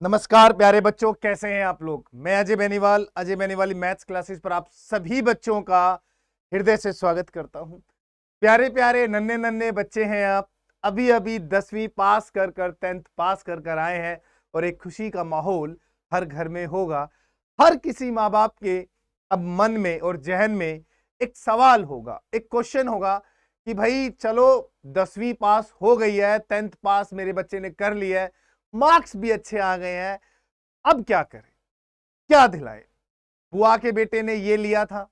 नमस्कार प्यारे बच्चों, कैसे हैं आप लोग। मैं अजय बेनीवाल मैथ्स क्लासेस पर आप सभी बच्चों का हृदय से स्वागत करता हूं। प्यारे प्यारे नन्हे नन्हे बच्चे हैं आप। अभी अभी 10वीं पास कर 10th पास कर आए हैं और एक खुशी का माहौल हर घर में होगा। हर किसी माँ बाप के अब मन में और जहन में एक सवाल होगा, एक क्वेश्चन होगा कि भाई चलो 10वीं पास हो गई है, 10th पास मेरे बच्चे ने कर लिया है, मार्क्स भी अच्छे आ गए हैं, अब क्या करें, क्या दिलाए। बुआ के बेटे ने ये लिया था,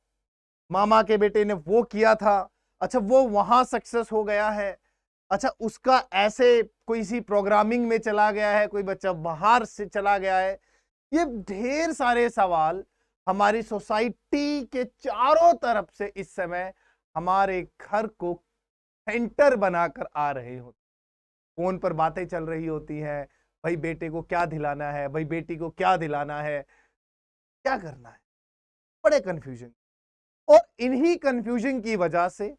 मामा के बेटे ने वो किया था, अच्छा वो वहां सक्सेस हो गया है, अच्छा उसका ऐसे कोई सी प्रोग्रामिंग में चला गया है, कोई बच्चा बाहर से चला गया है। ये ढेर सारे सवाल हमारी सोसाइटी के चारों तरफ से इस समय हमारे घर को सेंटर बनाकर आ रहे होते। फोन पर बातें चल रही होती हैं, भाई बेटे को क्या दिलाना है, भाई बेटी को क्या दिलाना है, क्या करना है, बड़े कंफ्यूजन। और इन्हीं कंफ्यूजन की वजह से,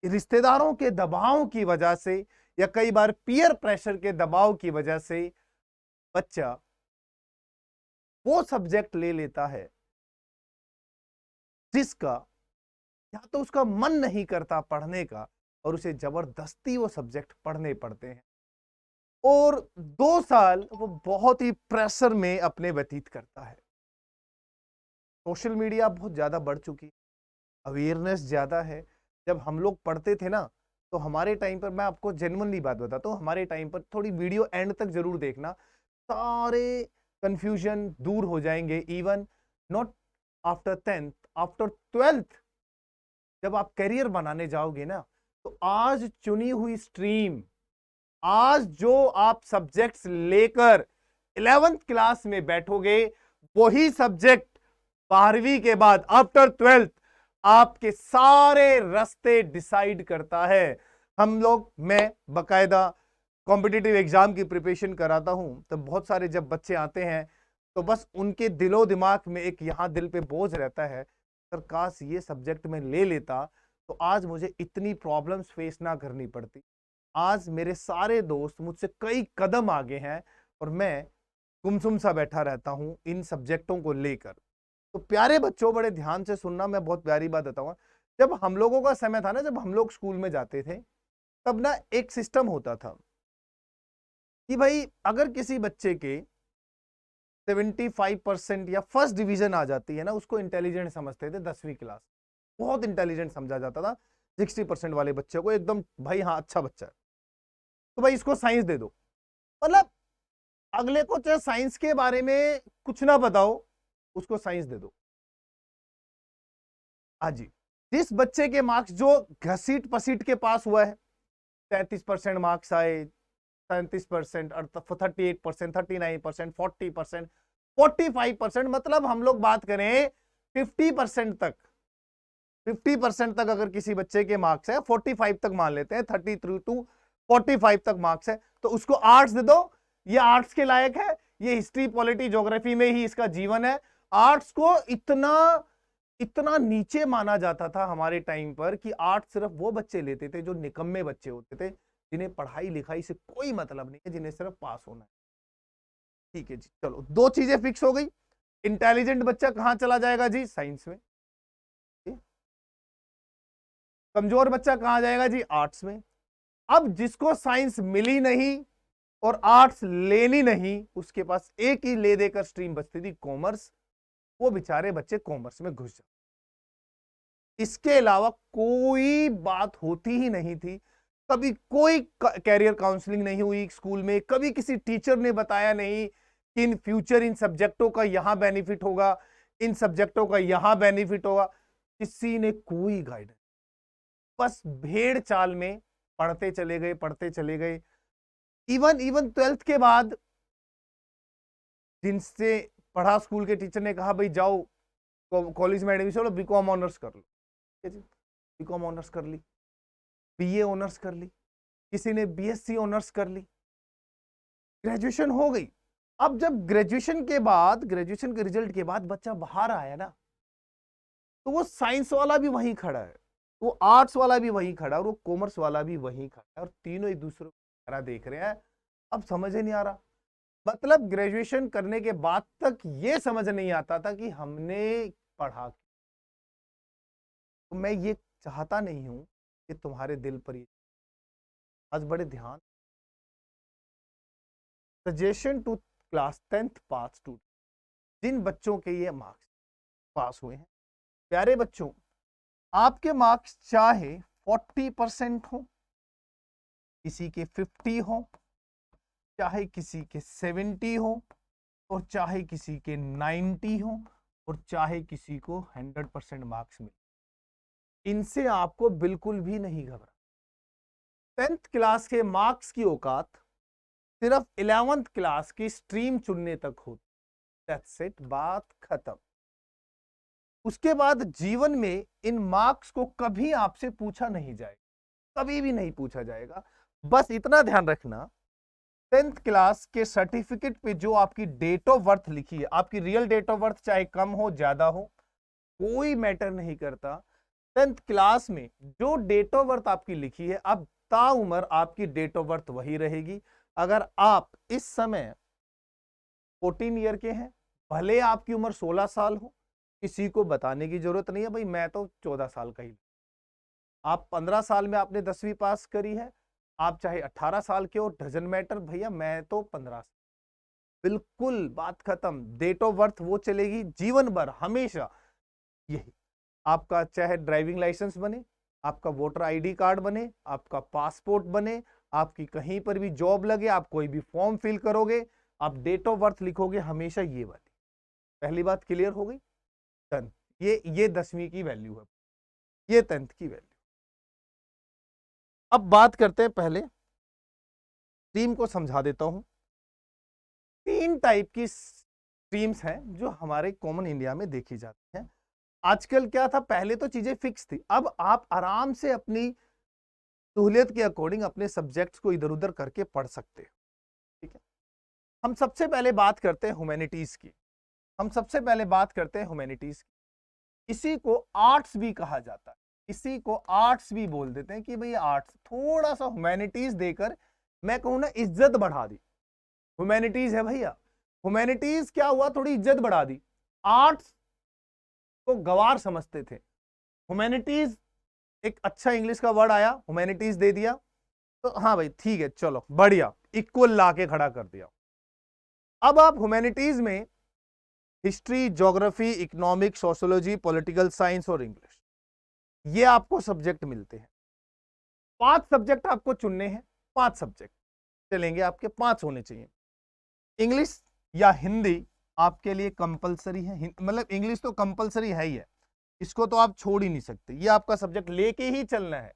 रिश्तेदारों के दबाव की वजह से या कई बार पीयर प्रेशर के दबाव की वजह से बच्चा वो सब्जेक्ट ले लेता है जिसका या तो उसका मन नहीं करता पढ़ने का, और उसे जबरदस्ती वो सब्जेक्ट पढ़ने पड़ते हैं और 2 साल वो बहुत ही प्रेशर में अपने व्यतीत करता है। सोशल मीडिया बहुत ज्यादा बढ़ चुकी है, अवेयरनेस ज्यादा है। जब हम लोग पढ़ते थे ना, तो हमारे टाइम पर, मैं आपको जेन्युइनली बात बताता हूँ, हमारे टाइम पर थोड़ी वीडियो एंड तक जरूर देखना, सारे कंफ्यूजन दूर हो जाएंगे। Even not after 10th, after 12th जब आप करियर बनाने जाओगे ना, तो आज चुनी हुई स्ट्रीम, आज जो आप सब्जेक्ट्स लेकर 11th क्लास में बैठोगे, वही सब्जेक्ट 12वीं के बाद आफ्टर 12th आपके सारे रास्ते डिसाइड करता है। हम लोग, मैं बकायदा कॉम्पिटिटिव एग्जाम की प्रिपरेशन कराता हूं, तो बहुत सारे जब बच्चे आते हैं तो बस उनके दिलो दिमाग में एक यहां दिल पे बोझ रहता है, सर काश ये सब्जेक्ट में ले लेता तो आज मुझे इतनी प्रॉब्लम्स फेस ना करनी पड़ती। आज मेरे सारे दोस्त मुझसे कई कदम आगे हैं और मैं गुमसुम सा बैठा रहता हूं इन सब्जेक्टों को लेकर। तो प्यारे बच्चों, बड़े ध्यान से सुनना, मैं बहुत प्यारी बात बताऊंगा। जब हम लोगों का समय था ना, जब हम लोग स्कूल में जाते थे, तब ना एक सिस्टम होता था कि भाई अगर किसी बच्चे के 75% या फर्स्ट डिवीजन आ जाती है ना, उसको इंटेलिजेंट समझते थे। 10वीं क्लास बहुत इंटेलिजेंट समझा जाता था। 60% वाले बच्चे को एकदम, भाई हाँ अच्छा बच्चा है, तो भाई इसको साइंस दे दो। मतलब अगले को चाहे साइंस के बारे में कुछ ना बताओ, उसको साइंस दे दो। हाँ जी, जिस बच्चे के मार्क्स जो घसीट पसीट के पास हुआ है, 33% मार्क्स आए, 37%, 38%, 39%, 40%, 45%, मतलब हम लोग बात करें 50% तक, 50% तक अगर किसी बच्चे के मार्क्स है, 45 तक मान लेते हैं, 33 टू 45 तक मार्क्स है, तो उसको आर्ट्स दे दो, ये आर्ट्स के लायक है, ये हिस्ट्री पॉलिटी ज्योग्राफी में ही इसका जीवन है। आर्ट्स को इतना इतना नीचे माना जाता था हमारे टाइम पर कि आर्ट्स सिर्फ वो बच्चे लेते थे जो निकम्मे बच्चे होते थे, जिन्हें पढ़ाई लिखाई से कोई मतलब नहीं है, जिन्हें सिर्फ पास होना है। ठीक है जी, चलो 2 चीजें फिक्स हो गई। इंटेलिजेंट बच्चा कहां चला जाएगा जी? साइंस में। कमजोर बच्चा कहां जाएगा जी? आर्ट्स में। अब जिसको साइंस मिली नहीं और आर्ट्स लेनी नहीं, उसके पास एक ही ले देकर स्ट्रीम बचती थी, कॉमर्स। वो बेचारे बच्चे कॉमर्स में घुस जाते, इसके अलावा कोई बात होती ही नहीं थी। कभी कोई कैरियर काउंसलिंग नहीं हुई स्कूल में, कभी किसी टीचर ने बताया नहीं कि इन फ्यूचर इन सब्जेक्टों का यहां बेनिफिट होगा, इन सब्जेक्टों का यहां बेनिफिट होगा। किसी ने कोई गाइडेंस, बस भेड़ चाल में पढ़ते चले गए, पढ़ते चले गए। इवन इवन 12th के बाद जिनसे पढ़ा, स्कूल के टीचर ने कहा भाई जाओ कॉलेज में एडमिशन लो, बीकॉम ऑनर्स कर लो। ठीक है जी, बीकॉम ऑनर्स कर ली, बीए ऑनर्स कर ली, किसी ने बीएससी ऑनर्स कर ली, ग्रेजुएशन हो गई। अब जब ग्रेजुएशन के बाद, ग्रेजुएशन के रिजल्ट के बाद बच्चा बाहर आया ना, तो वो साइंस वाला भी वहीं खड़ा है, वो आर्ट्स वाला भी वहीं खड़ा है और वो कॉमर्स वाला भी वहीं खड़ा है, और तीनों एक दूसरे को देख रहे हैं। अब समझ ही नहीं आ रहा मतलब ग्रेजुएशन करने के बाद तक ये समझ नहीं आता था कि हमने पढ़ा। तो मैं ये चाहता नहीं हूं कि तुम्हारे दिल पर ये आज बड़े ध्यान। Suggestion to class 10th pass student, जिन बच्चों के ये मार्क्स पास हुए हैं, प्यारे बच्चों, आपके मार्क्स चाहे 40% हो, किसी के 50 हो, चाहे किसी के 70 हो, और चाहे किसी के 90 हो, और चाहे किसी को 100% मार्क्स मिले, इनसे आपको बिल्कुल भी नहीं घबरा। 10th क्लास के मार्क्स की औकात सिर्फ 11th क्लास की स्ट्रीम चुनने तक होती। दैट्स इट, बात खत्म। उसके बाद जीवन में इन मार्क्स को कभी आपसे पूछा नहीं जाएगा, कभी भी नहीं पूछा जाएगा। बस इतना ध्यान रखना, 10th क्लास के सर्टिफिकेट पे जो आपकी डेट ऑफ बर्थ लिखी है, आपकी रियल डेट ऑफ बर्थ चाहे कम हो ज्यादा हो कोई मैटर नहीं करता। 10th क्लास में जो डेट ऑफ बर्थ आपकी लिखी है, अब ताउम्र आपकी डेट ऑफ बर्थ वही रहेगी। अगर आप इस समय 14 ईयर के हैं, भले आपकी उम्र 16 साल हो, किसी को बताने की जरूरत नहीं है भाई मैं तो 14 साल का ही। आप 15 साल में आपने 10वीं पास करी है, आप चाहे 18 साल के हो, डजन मैटर भैया, मैं तो 15 साल। बिल्कुल बात खत्म। डेट ऑफ बर्थ वो चलेगी जीवन भर हमेशा यही। आपका चाहे ड्राइविंग लाइसेंस बने, आपका वोटर आईडी कार्ड बने, आपका पासपोर्ट बने, आपकी कहीं पर भी जॉब लगे, आप कोई भी फॉर्म फिल करोगे, आप डेट ऑफ बर्थ लिखोगे हमेशा ये वाली। पहली बात क्लियर हो गई, डन। ये 10वीं की वैल्यू है, ये 10th की वैल्यू। अब बात करते हैं, पहले स्ट्रीम को समझा देता हूं। 3 टाइप की स्ट्रीम्स हैं जो हमारे कॉमन इंडिया में देखी जाती हैं। आजकल क्या था, पहले तो चीजें फिक्स थी, अब आप आराम से अपनी सहूलियत के अकॉर्डिंग अपने सब्जेक्ट्स को इधर उधर करके पढ़ सकते हो। ठीक है, हम सबसे पहले बात करते हैं ह्यूमैनिटीज की। हम सबसे पहले बात करते हैं ह्यूमैनिटीज की। इसी को आर्ट्स भी कहा जाता है, इसी को आर्ट्स भी बोल देते हैं कि भाई आर्ट्स। थोड़ा सा ह्यूमैनिटीज देकर मैं कहूं ना, इज्जत बढ़ा दी। ह्यूमैनिटीज है भैया, ह्यूमैनिटीज क्या हुआ, थोड़ी इज्जत बढ़ा दी। आर्ट्स को गवार समझते थे, ह्यूमैनिटीज एक अच्छा इंग्लिश का वर्ड आया, ह्यूमैनिटीज दे दिया, तो हाँ भाई ठीक है चलो बढ़िया, इक्वल ला के खड़ा कर दिया। अब आप ह्यूमैनिटीज में history, geography, economics, sociology, political science और इंग्लिश, ये आपको सब्जेक्ट मिलते हैं। 5 सब्जेक्ट आपको चुनने हैं, 5 सब्जेक्ट चलेंगे आपके, 5 होने चाहिए। इंग्लिश या हिंदी आपके लिए कंपलसरी है, मतलब इंग्लिश तो कंपलसरी है ही है, इसको तो आप छोड़ ही नहीं सकते, ये आपका सब्जेक्ट लेके ही चलना है।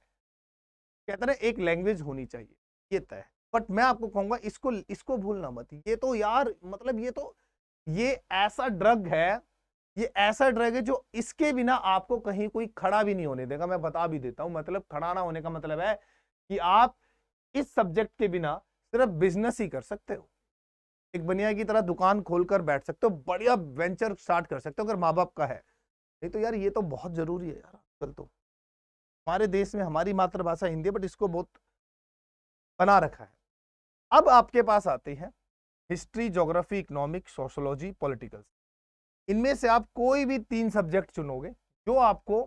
कहते हैं एक लैंग्वेज होनी चाहिए, ये तय है। बट मैं आपको कहूंगा इसको इसको भूलना मत, ये तो यार मतलब ये ऐसा ड्रग है, ये ऐसा ड्रग है जो इसके बिना आपको कहीं कोई खड़ा भी नहीं होने देगा। मैं बता भी देता हूं, मतलब खड़ा ना होने का मतलब है कि आप इस सब्जेक्ट के बिना सिर्फ बिजनेस ही कर सकते हो, एक बनिया की तरह दुकान खोलकर बैठ सकते हो, बढ़िया वेंचर स्टार्ट कर सकते हो अगर माँ बाप का है। नहीं तो यार ये तो बहुत जरूरी है यार आजकल। तो हमारे देश में हमारी मातृभाषा हिंदी है, बट इसको बहुत बना रखा है। अब आपके पास आती है history, geography, economics, sociology, political. इनमें से आप कोई भी 3 सब्जेक्ट चुनोगे जो आपको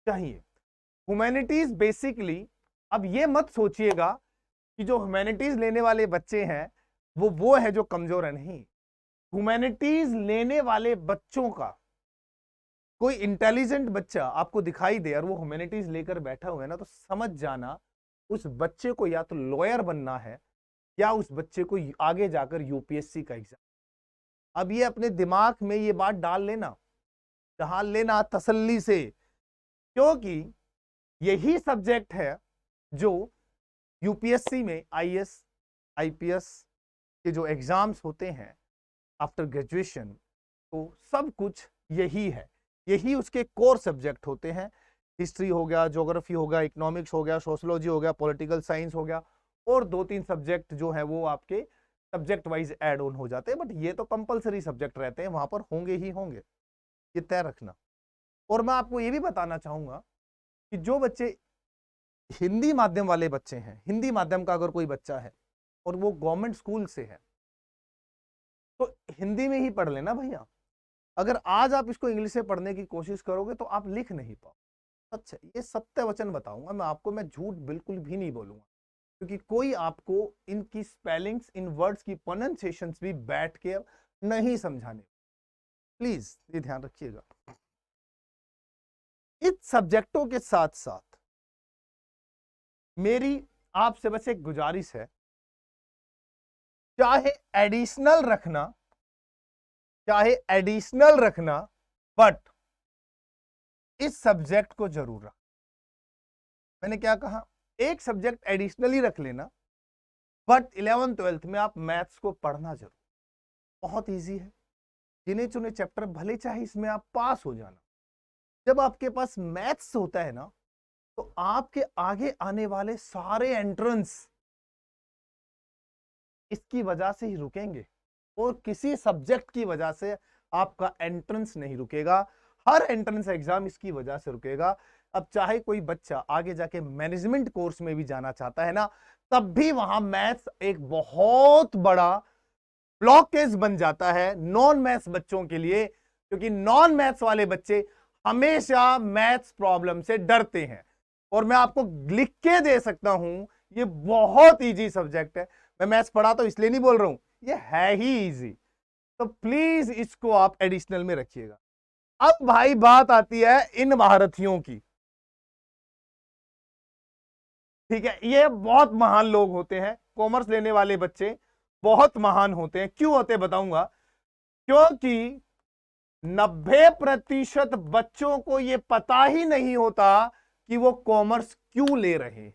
चाहिए। ह्यूमैनिटीज बेसिकली, अब ये मत सोचिएगा कि जो ह्यूमैनिटीज लेने वाले बच्चे हैं वो है जो कमजोर है, नहीं। ह्यूमैनिटीज लेने वाले बच्चों का कोई इंटेलिजेंट बच्चा आपको दिखाई दे और वो ह्यूमैनिटीज लेकर बैठा हुआ है ना, तो समझ जाना उस बच्चे को या तो लॉयर बनना है या उस बच्चे को आगे जाकर यूपीएससी का एग्जाम। अब ये अपने दिमाग में ये बात डाल लेना तसल्ली से, क्योंकि यही सब्जेक्ट है जो यूपीएससी में आईएएस, आईपीएस के जो एग्जाम्स होते हैं आफ्टर ग्रेजुएशन, तो सब कुछ यही है, यही उसके कोर सब्जेक्ट होते हैं। हिस्ट्री हो गया, ज्योग्राफी हो गया, इकोनॉमिक्स हो गया, सोशियोलॉजी हो गया, पॉलिटिकल साइंस हो गया, और 2-3 सब्जेक्ट जो है वो आपके सब्जेक्ट वाइज ऐड ऑन हो जाते हैं, बट ये तो कंपलसरी सब्जेक्ट रहते हैं, वहां पर होंगे ही होंगे, ये तय रखना। और मैं आपको ये भी बताना चाहूंगा कि जो बच्चे हिंदी माध्यम वाले बच्चे हैं, हिंदी माध्यम का अगर कोई बच्चा है और वो गवर्नमेंट स्कूल से है, तो हिंदी में ही पढ़ लेना भैया। अगर आज आप इसको इंग्लिश से पढ़ने की कोशिश करोगे तो आप लिख नहीं पाओ। सच है, ये सत्य वचन बताऊंगा मैं आपको, मैं झूठ बिल्कुल भी नहीं बोलूंगा, क्योंकि कोई आपको इनकी स्पेलिंग्स, इन वर्ड्स की प्रोनाउंसिएशंस भी बैठ के नहीं समझाने। प्लीज ये ध्यान रखिएगा। इन सब्जेक्टों के साथ साथ मेरी आपसे बस एक गुजारिश है, चाहे एडिशनल रखना, बट इस सब्जेक्ट को जरूर रख। मैंने क्या कहा, एक सब्जेक्ट एडिशनली रख लेना, बट 11th 12th में आप मैथ्स को पढ़ना जरूर। बहुत इजी है, गिने चुने चैप्टर भले चाहे इसमें आप पास हो जाना। जब आपके पास मैथ्स होता है ना, तो आपके आगे आने वाले सारे एंट्रेंस इसकी वजह से ही रुकेंगे, और किसी सब्जेक्ट की वजह से आपका एंट्रेंस नहीं रुकेगा। हर एंट्रेंस एग्जाम इसकी वजह से रुकेगा। अब चाहे कोई बच्चा आगे जाके मैनेजमेंट कोर्स में भी जाना चाहता है ना, तब भी वहां मैथ्स एक बहुत बड़ा ब्लॉकेज बन जाता है नॉन मैथ्स बच्चों के लिए, क्योंकि नॉन मैथ्स वाले बच्चे हमेशा मैथ्स प्रॉब्लम से डरते हैं। और मैं आपको लिख के दे सकता हूं, ये बहुत इजी सब्जेक्ट है। मैं मैथ्स पढ़ा तो इसलिए नहीं बोल रहा हूं, ये है ही इजी। तो प्लीज इसको आप एडिशनल में रखिएगा। अब भाई बात आती है इन महारथियों की। ठीक है, ये बहुत महान लोग होते हैं, कॉमर्स लेने वाले बच्चे बहुत महान होते हैं। क्यों होते बताऊंगा। क्योंकि 90% बच्चों को यह पता ही नहीं होता कि वो कॉमर्स क्यों ले रहे हैं।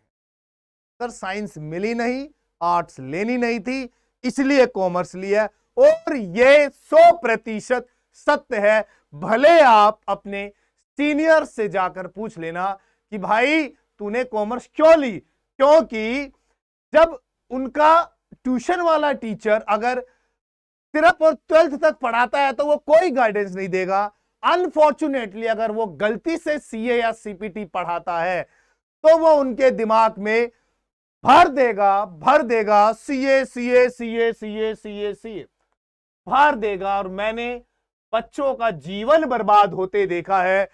सर साइंस मिली नहीं, आर्ट्स लेनी नहीं थी, इसलिए कॉमर्स लिया। और ये 100% सत्य है। भले आप अपने सीनियर से जाकर पूछ लेना कि भाई तूने कॉमर्स क्यों ली, क्योंकि जब उनका ट्यूशन वाला टीचर अगर सिर्फ और 12th तक पढ़ाता है तो वो कोई गाइडेंस नहीं देगा। अनफॉर्चुनेटली अगर वो गलती से सीए या सीपीटी पढ़ाता है तो वो उनके दिमाग में भर देगा CA CA CA CA CA CA भर देगा। और मैंने बच्चों का जीवन बर्बाद होते देखा है।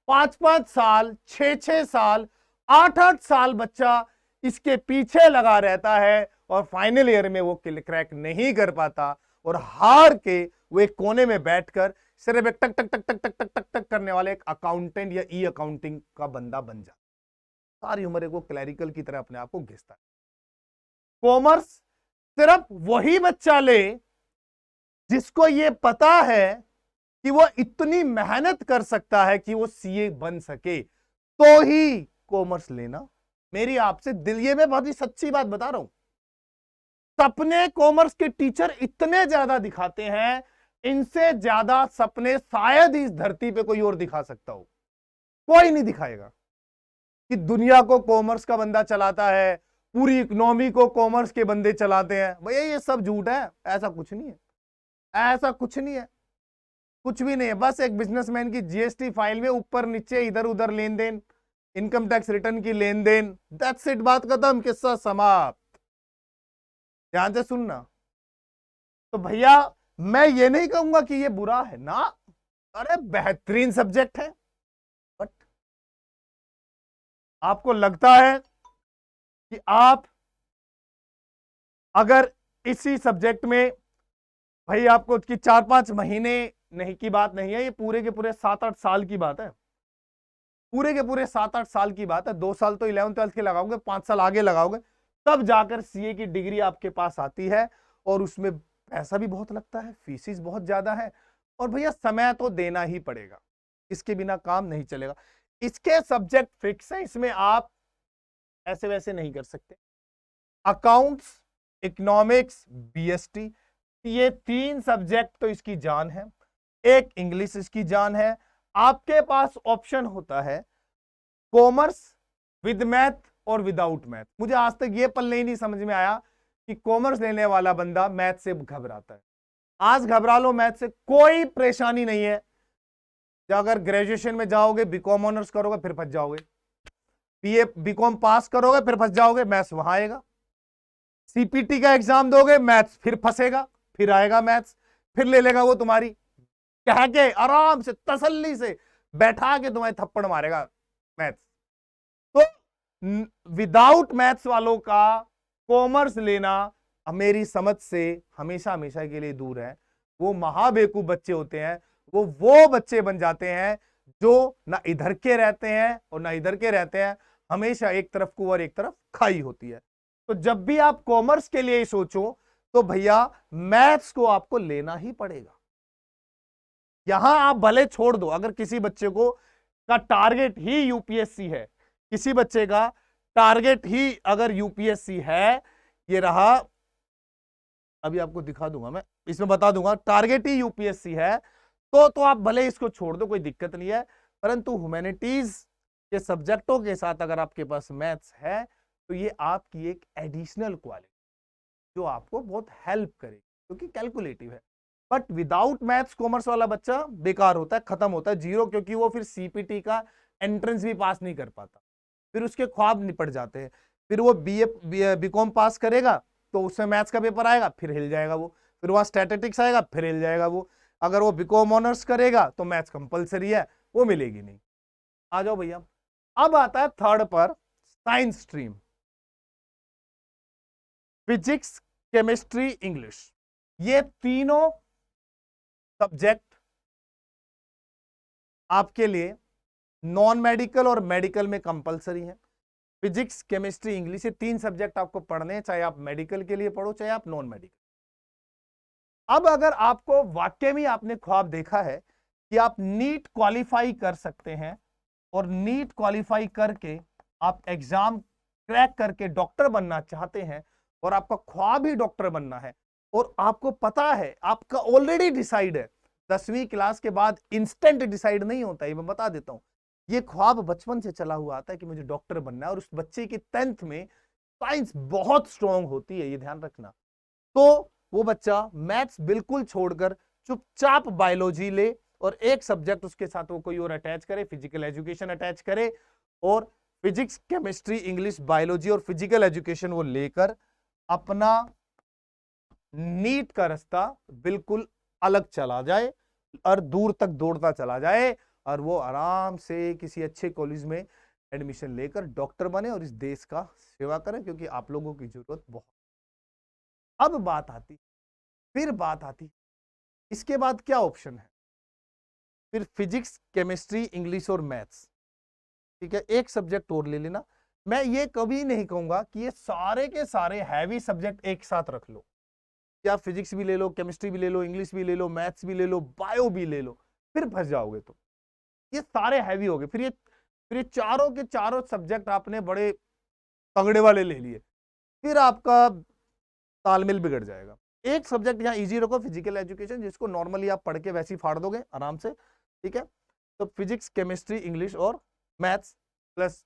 5-5 साल, 6-6 साल, 8-8 साल बच्चा इसके पीछे लगा रहता है, और फाइनल ईयर में वो क्रैक नहीं कर पाता, और हार के वो एक कोने में बैठकर सिर्फ एक टक टक टक टक टक टक टक टक करने वाले एक अकाउंटेंट या ई अकाउंटिंग का बंदा बन जाता। सारी उम्र को क्लैरिकल की तरह अपने आप को घिसता है। कॉमर्स सिर्फ वही बच्चा ले जिसको ये पता है कि वो इतनी मेहनत कर सकता है कि वो सीए बन सके, तो ही कॉमर्स लेना। मेरी आपसे दिल, ये मैं बहुत ही सच्ची बात बता रहा हूं। सपने कॉमर्स के टीचर इतने ज्यादा दिखाते हैं, इनसे ज्यादा सपने शायद इस धरती पे कोई और दिखा सकता हो। कोई नहीं दिखाएगा कि दुनिया को कॉमर्स का बंदा चलाता है, पूरी इकोनॉमी को कॉमर्स के बंदे चलाते हैं। भैया ये सब झूठ है, ऐसा कुछ नहीं है, ऐसा कुछ नहीं है, कुछ भी नहीं है। बस एक बिजनेसमैन की जीएसटी फाइल में ऊपर नीचे इधर उधर लेन देन, इनकम टैक्स रिटर्न की लेन देन, दैट्स इट, बात खत्म, किस्सा समाप्त। ध्यान से सुनना। तो भैया मैं ये नहीं कहूंगा कि ये बुरा है ना, अरे बेहतरीन सब्जेक्ट है। बट आपको लगता है कि आप अगर इसी सब्जेक्ट में, भाई आपको उसकी 4-5 महीने नहीं की बात नहीं है, ये पूरे के पूरे 7-8 साल की बात है। पूरे के पूरे 7-8 साल की बात है। 2 साल तो 11th 12th के लगाओगे, 5 साल आगे लगाओगे, तब जाकर सीए की डिग्री आपके पास आती है। और उसमें पैसा भी बहुत लगता है, फीसिस बहुत ज्यादा है, और भैया समय तो देना ही पड़ेगा, इसके बिना काम नहीं चलेगा। इसके सब्जेक्ट फिक्स है, इसमें आप ऐसे वैसे नहीं कर सकते। अकाउंट्स, इकोनॉमिक्स, बीएसटी, ये 3 सब्जेक्ट तो इसकी जान है। एक इंग्लिश इसकी जान है। आपके पास ऑप्शन होता है कॉमर्स विद मैथ और विदाउट मैथ। मुझे आज तक ये पल्ले ही नहीं समझ में आया कि कॉमर्स लेने वाला बंदा मैथ से घबराता है। आज घबरा लो, मैथ से कोई परेशानी नहीं है। अगर ग्रेजुएशन में जाओगे, बीकॉम ऑनर्स करोगे, फिर फंस जाओगे। बीए बीकॉम पास करोगे, फिर फंस जाओगे, मैथ्स वहां आएगा। सीपीटी का एग्जाम दोगे, मैथ्स फिर फंसेगा, फिर आएगा मैथ्स, फिर ले लेगा वो तुम्हारी, कह के आराम से तसल्ली से बैठा के तुम्हारे थप्पड़ मारेगा मैथ्स। तो विदाउट मैथ्स वालों का कॉमर्स लेना मेरी समझ से हमेशा हमेशा के लिए दूर है। वो महाबेवकूफ बच्चे होते हैं, वो बच्चे बन जाते हैं जो ना इधर के रहते हैं और ना इधर के रहते हैं, हमेशा एक तरफ कुंवर एक तरफ खाई होती है। तो जब भी आप कॉमर्स के लिए सोचो तो भैया मैथ्स को आपको लेना ही पड़ेगा। यहां आप भले छोड़ दो, अगर किसी बच्चे को का टारगेट ही यूपीएससी है, किसी बच्चे का टारगेट ही अगर यूपीएससी है, ये रहा, अभी आपको दिखा दूंगा, मैं इसमें बता दूंगा, टारगेट ही यूपीएससी है, तो आप भले इसको छोड़ दो, कोई दिक्कत नहीं है। परंतु ह्यूमैनिटीज के सब्जेक्टों के साथ अगर आपके पास मैथ्स है तो ये आपकी एक एडिशनल क्वालिटी जो आपको बहुत हेल्प करेगी, क्योंकि कैलकुलेटिव है। बट विदाउट मैथ्स कॉमर्स वाला बच्चा बेकार होता है, खत्म होता है, जीरो, क्योंकि वो फिर सीपीटी का एंट्रेंस भी पास नहीं कर पाता, फिर उसके ख्वाब निपट जाते हैं। फिर वो बीकॉम पास करेगा तो उसमें मैथ्स का पेपर आएगा, फिर हिल जाएगा वो, फिर वहां स्टैटिस्टिक्स आएगा, फिर हिल जाएगा वो। अगर वो बीकॉम ऑनर्स करेगा तो मैथ्स कंपलसरी है, वो मिलेगी नहीं। आ जाओ भैया, अब आता है थर्ड पर science stream, physics, chemistry, English. ये तीनों सब्जेक्ट आपके लिए नॉन मेडिकल और मेडिकल में कंपलसरी है। फिजिक्स, केमिस्ट्री, इंग्लिश, ये तीन सब्जेक्ट आपको पढ़ने हैं, चाहे आप मेडिकल के लिए पढ़ो चाहे आप नॉन मेडिकल। अब अगर आपको वाकई में आपने ख्वाब देखा है कि आप नीट क्वालिफाई कर सकते हैं और नीट क्वालिफाई करके आप एग्जाम क्रैक करके डॉक्टर बनना चाहते हैं, और आपका ख्वाब ही डॉक्टर बनना है, और आपको पता है, आपका ऑलरेडी डिसाइड है, 10वीं क्लास के बाद इंस्टेंट डिसाइड नहीं होता, ये मैं बता देता हूं। ये ख्वाब बचपन से चला हुआ आता है कि मुझे डॉक्टर बनना है, और उस बच्चे की 10th में साइंस बहुत स्ट्रांग होती है, ये ध्यान रखना। तो वो बच्चा मैथ्स बिल्कुल छोड़कर चुपचाप बायोलॉजी ले, और एक सब्जेक्ट उसके साथ वो कोई और अटैच करे, फिजिकल एजुकेशन अटैच करे, और फिजिक्स, केमिस्ट्री, इंग्लिश, बायोलॉजी और फिजिकल एजुकेशन वो लेकर अपना नीट का रास्ता बिल्कुल अलग चला जाए और दूर तक दौड़ता चला जाए, और वो आराम से किसी अच्छे कॉलेज में एडमिशन लेकर डॉक्टर बने और इस देश का सेवा करें, क्योंकि आप लोगों की जरूरत बहुत। अब फिर बात आती इसके बाद क्या ऑप्शन है, फिर फिजिक्स, केमिस्ट्री, इंग्लिश और मैथ्स, ठीक है, एक सब्जेक्ट और ले लेना। मैं ये कभी नहीं कहूंगा कि ये सारे के सारे हैवी सब्जेक्ट एक साथ रख लो, या फिजिक्स भी ले लो, केमिस्ट्री भी ले लो, इंग्लिश भी ले लो, मैथ्स भी ले लो, बायो भी ले लो, फिर फंस जाओगे। तो ये सारे हैवी हो गए, फिर ये चारों के चारों सब्जेक्ट आपने बड़े तगड़े वाले ले लिए, फिर आपका तालमेल बिगड़ जाएगा। एक सब्जेक्ट यहाँ इजी रखो, फिजिकल एजुकेशन, जिसको नॉर्मली आप पढ़ के वैसे ही फाड़ दोगे आराम से, ठीक है। तो फिजिक्स, केमिस्ट्री, इंग्लिश और मैथ्स प्लस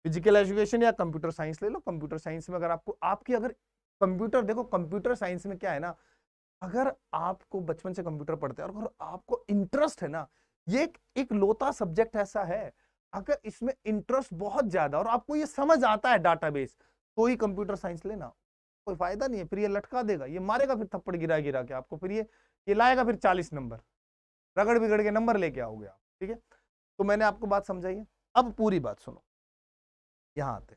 फिजिकल एजुकेशन, या कंप्यूटर साइंस ले लो। कंप्यूटर साइंस में अगर आपको अगर कंप्यूटर, देखो कंप्यूटर साइंस में क्या है ना, अगर आपको बचपन से कंप्यूटर पढ़ते हैं और अगर आपको इंटरेस्ट है ना, ये एक लौता सब्जेक्ट ऐसा है, अगर इसमें इंटरेस्ट बहुत ज्यादा और आपको ये समझ आता है डाटाबेस, तो ही कंप्यूटर साइंस लेना, कोई फायदा नहीं है। फिर ये लटका देगा, ये मारेगा फिर थप्पड़ गिरा गिरा के आपको, फिर ये लाएगा फिर 40 नंबर, रगड़ बिगड़ के नंबर लेके आओगे आप, ठीक है। तो मैंने आपको बात समझाई है, अब पूरी बात सुनो। यहां आते,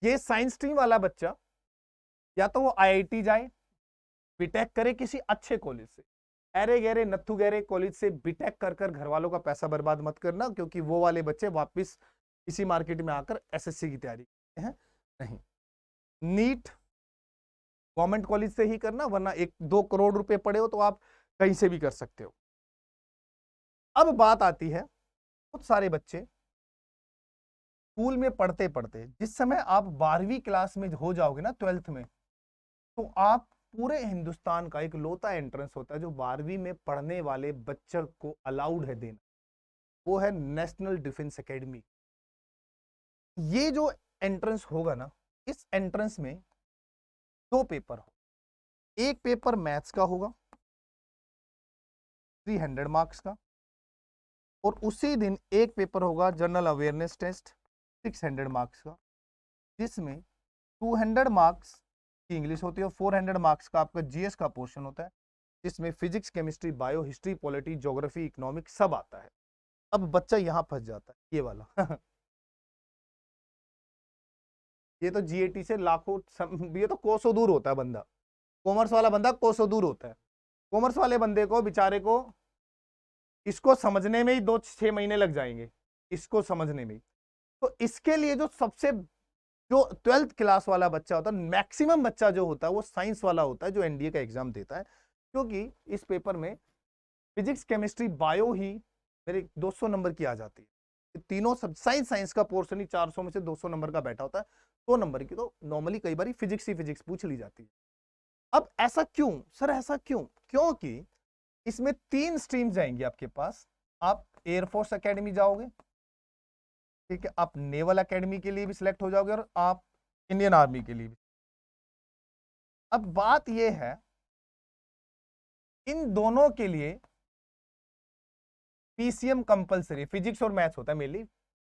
ये साइंस स्ट्रीम वाला बच्चा या तो वो आईआईटी जाए, बीटेक करे किसी अच्छे कॉलेज से, अरे गहरे नत्थु गहरे कॉलेज से बीटेक कर कर घर वालों का पैसा बर्बाद मत करना, क्योंकि वो वाले बच्चे वापस इसी मार्केट में आकर एसएससी की तैयारी करते हैं। नहीं, नीट गवर्नमेंट कॉलेज से ही करना, वरना 1-2 करोड़ रुपए पड़े हो तो आप कहीं से भी कर सकते हो। अब बात आती है, बहुत सारे बच्चे स्कूल में पढ़ते पढ़ते, जिस समय आप 12वीं क्लास में हो जाओगे ना, 12th में, तो आप पूरे हिंदुस्तान का एक लौता एंट्रेंस होता है जो 12वीं में पढ़ने वाले बच्चे को अलाउड है देना, वो है नेशनल डिफेंस एकेडमी। ये जो एंट्रेंस होगा ना, इस एंट्रेंस में 2 पेपर हो, एक पेपर मैथ्स का होगा 300 मार्क्स का, और उसी दिन एक पेपर होगा जनरल अवेयरनेस टेस्ट 600 मार्क्स का, जिसमें 200 मार्क्स की इंग्लिश होती है और 400 मार्क्स का आपका जीएस का पोर्शन होता है। जिसमें physics, chemistry, bio, history, polity, geography, economics सब आता है। अब बच्चा यहां फंस जाता है, ये वाला ये तो जीएटी से लाखों ये तो कोसों दूर होता है बंदा। कॉमर्स वाला बंदा कोसों दूर होता है। कॉमर्स वाले बंदे को, बेचारे को, इसको समझने में ही 2-6 महीने लग जाएंगे, इसको समझने में। तो इसके लिए जो सबसे, जो 12th क्लास वाला बच्चा होता है, मैक्सिमम बच्चा जो होता है वो साइंस वाला होता है, जो एनडीए का एग्जाम देता है, क्योंकि इस पेपर में फिजिक्स, केमिस्ट्री, बायो ही मेरे 200 नंबर की आ जाती है। तीनों सब साइंस का पोर्शन ही 400 में से 200 नंबर का बैठा होता है। 100 नंबर की तो नॉर्मली कई बार फिजिक्स ही फिजिक्स पूछ ली जाती है। अब ऐसा क्यों सर, ऐसा क्यों? क्योंकि इसमें 3 स्ट्रीम जाएंगी आपके पास। आप एयरफोर्स एकेडमी जाओगे, ठीक है, आप नेवल एकेडमी के लिए भी सिलेक्ट हो जाओगे, और आप इंडियन आर्मी के लिए भी। अब बात यह है, इन दोनों के लिए पीसीएम कंपलसरी, फिजिक्स और मैथ्स होता है मेनली,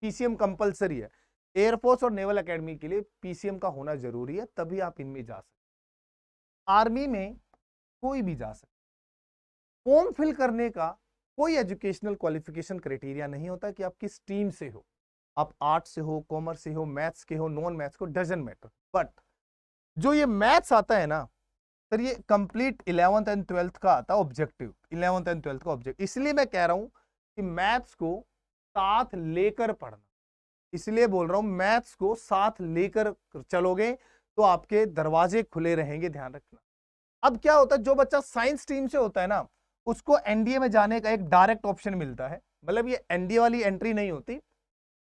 पीसीएम कंपलसरी है। एयरफोर्स और नेवल एकेडमी के लिए पीसीएम का होना जरूरी है, तभी आप इनमें जा सकते। आर्मी में कोई भी जा सकता। फॉर्म फिल करने का कोई एजुकेशनल क्वालिफिकेशन क्राइटेरिया नहीं होता कि आप किस स्ट्रीम से हो, आप आर्ट्स से हो, कॉमर्स से हो, मैथ्स के हो, नॉन मैथ्स को, डजंट मैटर। बट जो ये मैथ्स आता है ना सर, ये कंप्लीट 11th एंड 12th का आता है ऑब्जेक्टिव, 11th एंड 12th का ऑब्जेक्टिव। इसलिए मैं कह रहा हूं कि मैथ्स को साथ लेकर पढ़ना, इसलिए बोल रहा हूं मैथ्स को साथ लेकर चलोगे तो आपके दरवाजे खुले रहेंगे, ध्यान रखना। अब क्या होता है, जो बच्चा साइंस स्ट्रीम से होता है ना, उसको एनडीए में जाने का एक डायरेक्ट ऑप्शन मिलता है। मतलब ये एनडीए वाली एंट्री नहीं होती,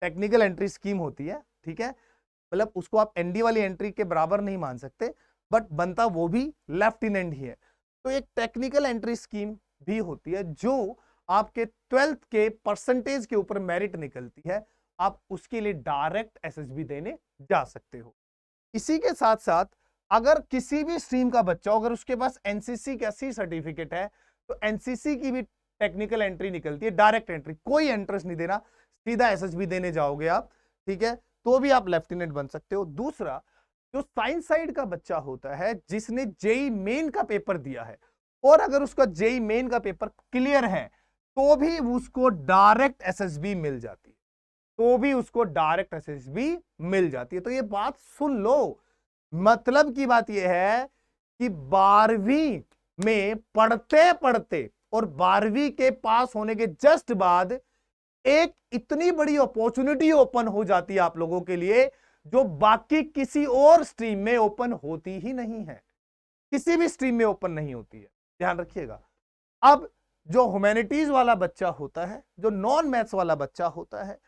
टेक्निकल एंट्री स्कीम होती है, ठीक है। मतलब उसको आप एनडीए वाली एंट्री के बराबर नहीं मान सकते, बट बनता वो भी लेफ्टिनेंट ही है। तो एक टेक्निकल एंट्री स्कीम भी होती है, जो आपके 12th के परसेंटेज के ऊपर मेरिट निकलती है, आप उसके लिए डायरेक्ट एसएसबी देने जा सकते हो। इसी के साथ साथ अगर किसी भी स्ट्रीम का बच्चा, अगर उसके पास एनसीसी का सी सर्टिफिकेट है, तो एनसीसी की भी टेक्निकल एंट्री निकलती है, डायरेक्ट एंट्री, कोई एंट्रेंस नहीं देना, सीधा एसएसबी देने जाओगे आप, ठीक है, तो भी आप लेफ्टिनेंट बन सकते हो। दूसरा, जो साइंस साइड का बच्चा होता है, जिसने जेई मेन का पेपर दिया है, और अगर उसका जेई मेन का पेपर क्लियर है, तो भी उसको डायरेक्ट एसएसबी मिल जाती है, तो भी उसको डायरेक्ट एसएसबी मिल जाती है। तो ये बात सुन लो, मतलब की बात यह है कि 12वीं में पढ़ते पढ़ते और 12वीं के पास होने के जस्ट बाद एक इतनी बड़ी अपॉर्चुनिटी ओपन हो जाती है आप लोगों के लिए, जो बाकी किसी और स्ट्रीम में ओपन होती ही नहीं है, किसी भी स्ट्रीम में ओपन नहीं होती है, ध्यान रखिएगा। अब जो ह्यूमैनिटीज वाला बच्चा होता है, जो नॉन मैथ्स वाला बच्चा होता है,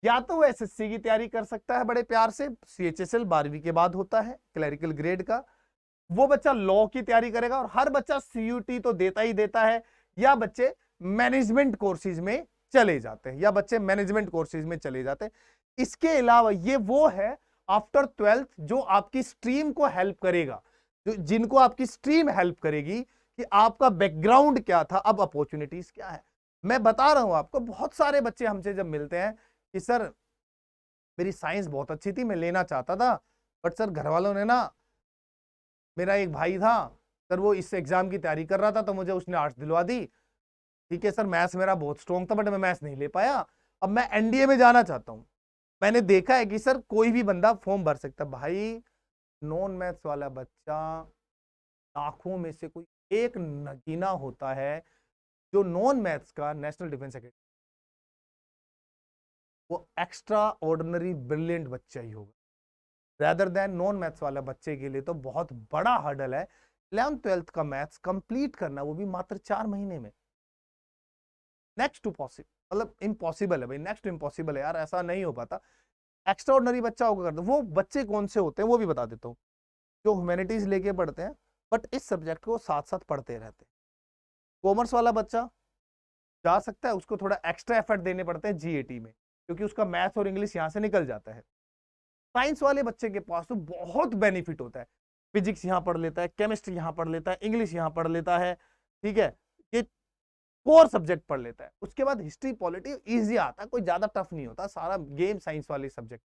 या तो वो एसएससी की तैयारी कर सकता है बड़े प्यार से, सीएचएसएल 12वीं के बाद होता है क्लरिकल ग्रेड का, वो बच्चा लॉ की तैयारी करेगा, और हर बच्चा सीयूटी तो देता ही देता है, या बच्चे मैनेजमेंट कोर्सेज में चले जाते हैं, या बच्चे मैनेजमेंट कोर्सेज में चले जाते हैं। इसके अलावा ये वो है आफ्टर 12th जो आपकी स्ट्रीम को हेल्प करेगा, जिनको आपकी स्ट्रीम हेल्प करेगी कि आपका बैकग्राउंड क्या था, अब अपॉर्चुनिटीज क्या है। मैं बता रहा हूं आपको, बहुत सारे बच्चे हमसे जब मिलते हैं कि सर मेरी साइंस बहुत अच्छी थी, मैं लेना चाहता था, बट सर घर वालों ने ना, मेरा एक भाई था सर, वो इस एग्जाम की तैयारी कर रहा था, तो मुझे उसने आर्ट्स दिलवा दी, ठीक है सर, मैथ्स मेरा बहुत स्ट्रॉन्ग था, बट मैं मैथ्स नहीं ले पाया, अब मैं एनडीए में जाना चाहता हूं। मैंने देखा है कि सर कोई भी बंदा फॉर्म भर सकता है। भाई नॉन मैथ्स वाला बच्चा लाखों में से कोई एक नगीना होता है, जो नॉन मैथ्स का नेशनल डिफेंस एकेडमी, वो एक्स्ट्रा ऑर्डिनरी ब्रिलियंट बच्चा ही होगा, रेदर देन नॉन मैथ्स वाला बच्चे के लिए तो बहुत बड़ा हर्डल है 11th 12th का मैथ्स कंप्लीट करना, वो भी मात्र 4 महीने में। नेक्स्ट टू पॉसिबल, मतलब इम्पॉसिबल है भाई, नेक्स्ट इम्पॉसिबल है यार, ऐसा नहीं हो पाता। एक्स्ट्रा ऑर्डिनरी बच्चा होगा करता। वो बच्चे कौन से होते हैं वो भी बता देता हूँ, जो ह्यूमैनिटीज लेके पढ़ते हैं बट इस सब्जेक्ट को साथ साथ पढ़ते रहते हैं। कॉमर्स वाला बच्चा जा सकता है, उसको थोड़ा एक्स्ट्रा एफर्ट देने पड़ते हैं जीएटी में, क्योंकि उसका मैथ्स और इंग्लिश यहां से निकल जाता है। साइंस वाले बच्चे के पास तो बहुत बेनिफिट होता है, फिजिक्स यहां पढ़ लेता है, केमिस्ट्री यहां पढ़ लेता है, इंग्लिश यहां पढ़ लेता है, ठीक है, ये कोर सब्जेक्ट पढ़ लेता है। उसके बाद हिस्ट्री पॉलिटी इजी आता है, कोई ज्यादा टफ नहीं होता, सारा गेम साइंस वाले सब्जेक्ट,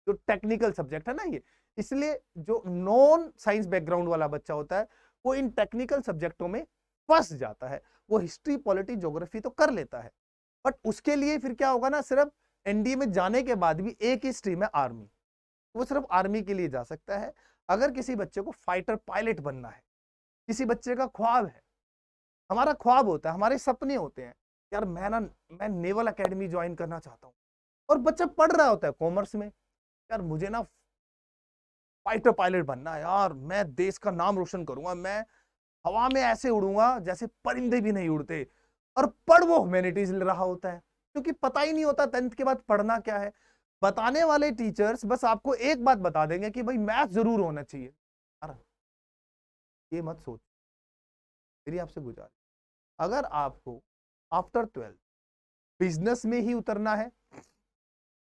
जो टेक्निकल सब्जेक्ट है ना ये। इसलिए जो नॉन साइंस बैकग्राउंड वाला बच्चा होता है, वो इन टेक्निकल सब्जेक्टों में फंस जाता है। वो हिस्ट्री, पॉलिटी, ज्योग्राफी तो कर लेता है, बट उसके लिए फिर क्या होगा ना, सिर्फ एनडीए में जाने के बाद भी एक ही स्ट्रीम है आर्मी, वो सिर्फ आर्मी के लिए जा सकता है। अगर किसी बच्चे को फाइटर पायलट बनना है, किसी बच्चे का ख्वाब है, हमारा ख्वाब होता है, हमारे सपने होते हैं, यार मैं नेवल एकेडमी ज्वाइन करना चाहता हूँ, और बच्चा पढ़ रहा होता है कॉमर्स में, यार मुझे ना फाइटर पायलट बनना है, यार मैं देश का नाम रोशन करूंगा, मैं हवा में ऐसे उड़ूंगा जैसे परिंदे भी नहीं उड़ते, और पढ़ वो ह्यूमैनिटीज ले रहा होता है, क्योंकि पता ही नहीं होता 10th के बाद पढ़ना क्या है। बताने वाले टीचर्स बस आपको एक बात बता देंगे कि भाई मैथ जरूर होना चाहिए। यार ये मत सोच, मेरी आपसे गुजारिश, अगर आपको आफ्टर 12th बिजनेस में ही उतरना है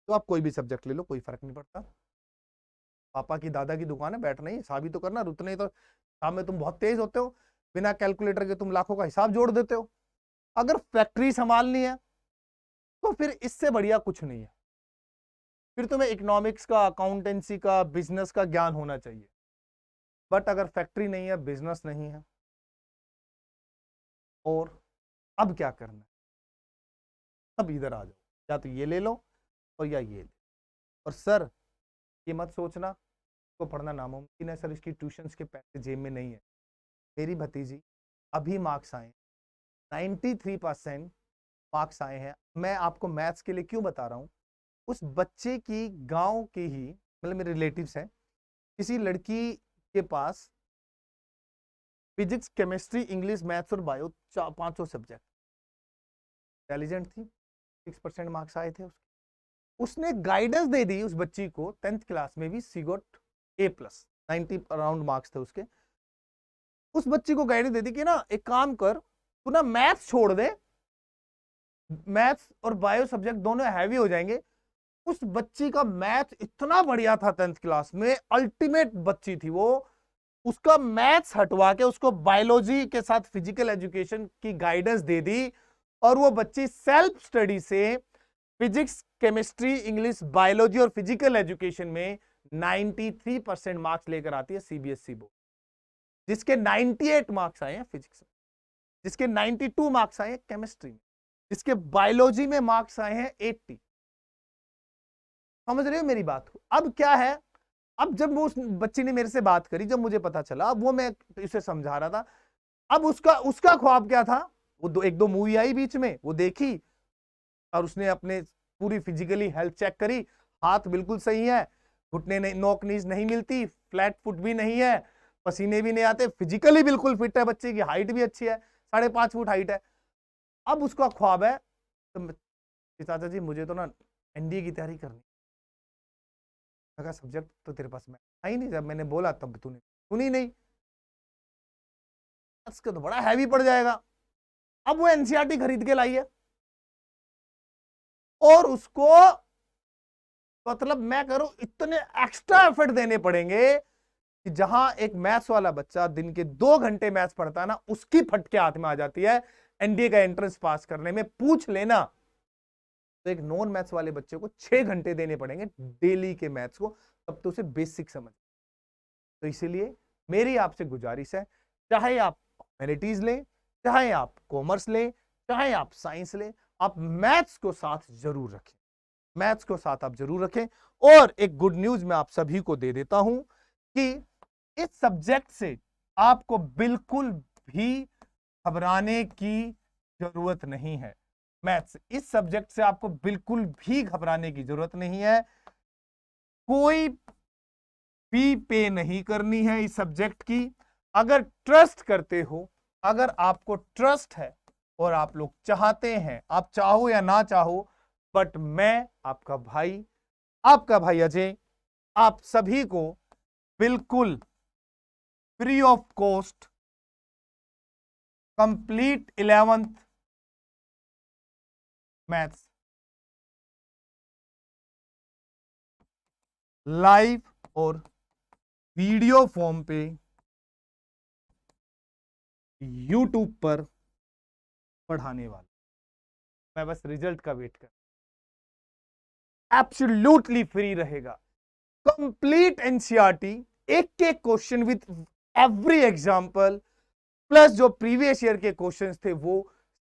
तो आप कोई भी सब्जेक्ट ले लो, कोई फर्क नहीं पड़ता। पापा की, दादा की दुकान है, बैठना ही, हिसाब ही तो करना, रुतने ही तो, शाम में तुम बहुत तेज होते हो, बिना कैलकुलेटर के तुम लाखों का हिसाब जोड़ देते हो। अगर फैक्ट्री संभालनी है तो फिर इससे बढ़िया कुछ नहीं है, फिर तुम्हें इकोनॉमिक्स का, अकाउंटेंसी का, बिजनेस का ज्ञान होना चाहिए। बट अगर फैक्ट्री नहीं है, बिजनेस नहीं है, और अब क्या करना है, अब इधर आ जाओ, या तो ये ले लो और या ये ले। और सर ये मत सोचना को पढ़ना नामुमकिन है, सर इसकी ट्यूशंस के पैसे जेब में नहीं है। मेरी भतीजी अभी मार्क्स आए, 93% मार्क्स आए हैं। मैं आपको मैथ्स के लिए क्यों बता रहा हूं, उस बच्चे की गांव के ही, मतलब मेरे रिलेटिव्स हैं, किसी लड़की के पास फिजिक्स, केमिस्ट्री, इंग्लिश, मैथ्स और बायो 5 सब्जेक्ट, इंटेलिजेंट थी, 6% मार्क्स आए थे उसके। उसने गाइडेंस दे दी उस बच्ची को, 10th क्लास में भी सी गॉट A+, 90 अराउंड मार्क्स थे उसके। उस बच्ची को गाइडेंस दे दी कि ना एक काम कर, तू ना मैथ्स छोड़ दे, मैथ्स और बायो सब्जेक्ट दोनों हैवी हो जाएंगे। उस बच्ची का मैथ इतना बढ़िया था 10th क्लास में, अल्टीमेट बच्ची थी वो। उसका मैथ्स हटवा के उसको बायोलॉजी के साथ फिजिकल एजुकेशन की गाइडेंस दे दी, और वो बच्ची सेल्फ स्टडी से फिजिक्स, केमिस्ट्री, इंग्लिश, बायोलॉजी और फिजिकल एजुकेशन में 93% मार्क्स लेकर आती है सीबीएसई बोर्ड, जिसके 98 मार्क्स आए हैं फिजिक्स में, जिसके 92 मार्क्स आए हैं केमिस्ट्री में, जिसके बायोलॉजी में मार्क्स आए हैं 80। समझ रहे हो मेरी बात को? अब क्या है, अब जब वो उस बच्ची ने मेरे से बात करी, जब मुझे पता चला, अब वो मैं इसे समझा रहा था, अब उसका ख्वाब क्या था, वो एक दो मूवी आई बीच में, वो देखी और उसने अपने पूरी फिजिकली हेल्थ चेक करी, हाथ बिल्कुल सही है, घुटने नहीं, नोक नीज नहीं मिलती, फ्लैट फुट भी नहीं है, पसीने भी नहीं आते, फिजिकली बिल्कुल फिट है, बच्चे की हाइट भी अच्छी है, 5.5 फुट हाइट है। अब उसका ख्वाब है तो चाचा जी मुझे तो ना एनडीए की तैयारी करनी। सब्जेक्ट तो तेरे पास में आई नहीं, जब मैंने बोला तब तूने सुनी नहीं, इसका तो बड़ा हैवी पड़ जाएगा। अब वो एनसीईआरटी खरीद के लाई है, और उसको मतलब मैं करूं इतने एक्स्ट्रा एफर्ट देने पड़ेंगे कि जहां एक मैथ्स वाला बच्चा दिन के 2 घंटे मैथ्स पढ़ता है ना, उसकी फटके हाथ में आ जाती है एनडीए का एंट्रेंस पास करने में, पूछ लेना। तो एक नॉन मैथ्स वाले बच्चे को 6 घंटे देने पड़ेंगे डेली के मैथ्स को, तब तो उसे बेसिक समझ। तो इसीलिए मेरी आपसे गुजारिश है, चाहे आप ह्यूमैनिटीज लें, चाहे आप कॉमर्स लें, चाहे आप साइंस लें, आप मैथ्स को साथ जरूर रखें, मैथ्स को साथ आप जरूर रखें। और एक गुड न्यूज मैं आप सभी को दे देता हूं कि इस सब्जेक्ट से आपको बिल्कुल भी घबराने की जरूरत नहीं है। मैथ्स, इस सब्जेक्ट से आपको बिल्कुल भी घबराने की जरूरत नहीं है, कोई फी पे नहीं करनी है इस सब्जेक्ट की। अगर ट्रस्ट करते हो, अगर आपको ट्रस्ट है और आप लोग चाहते हैं, आप चाहो या ना चाहो, बट मैं आपका भाई अजय आप सभी को बिल्कुल free of cost complete 11th maths live और वीडियो फॉर्म पे YouTube पर पढ़ाने वाला, मैं बस रिजल्ट का वेट कर, एब्सोल्युटली फ्री रहेगा, कंप्लीट एनसीईआरटी, एक एक question with every example, plus जो प्रीवियस ईयर के क्वेश्चंस थे वो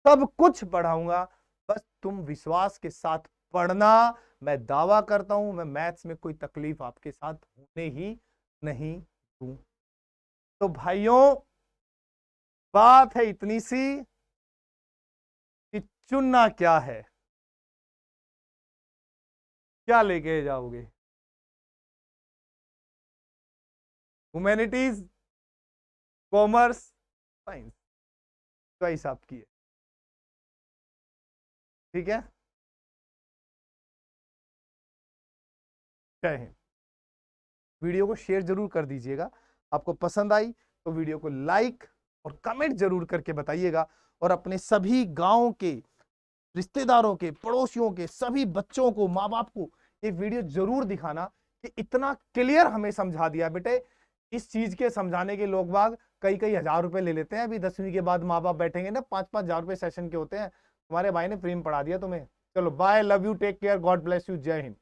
सब कुछ पढ़ाऊंगा। बस तुम विश्वास के साथ पढ़ना। मैं दावा करता हूं मैं मैथ्स में कोई तकलीफ आपके साथ होने ही नहीं दूं। तो भाइयों, बात है इतनी सी कि चुनना क्या है, क्या लेके जाओगे, ह्यूमैनिटीज, कॉमर्स, साइंस, चॉइस आपकी है। ठीक है, जय हिंद। वीडियो को शेयर जरूर कर दीजिएगा, आपको पसंद आई तो वीडियो को लाइक और कमेंट जरूर करके बताइएगा, और अपने सभी गांव के रिश्तेदारों के, पड़ोसियों के सभी बच्चों को, माँ बाप को ये वीडियो जरूर दिखाना कि इतना क्लियर हमें समझा दिया। बेटे, इस चीज के समझाने के लोग बाग कई कई हजार रुपए ले लेते हैं। अभी 10वीं के बाद माँ बाप बैठेंगे ना, 5-5 हजार रुपए सेशन के होते हैं। तुम्हारे भाई ने फ्री में पढ़ा दिया तुम्हें। चलो bye, love you, take care, God bless you, जय हिंद।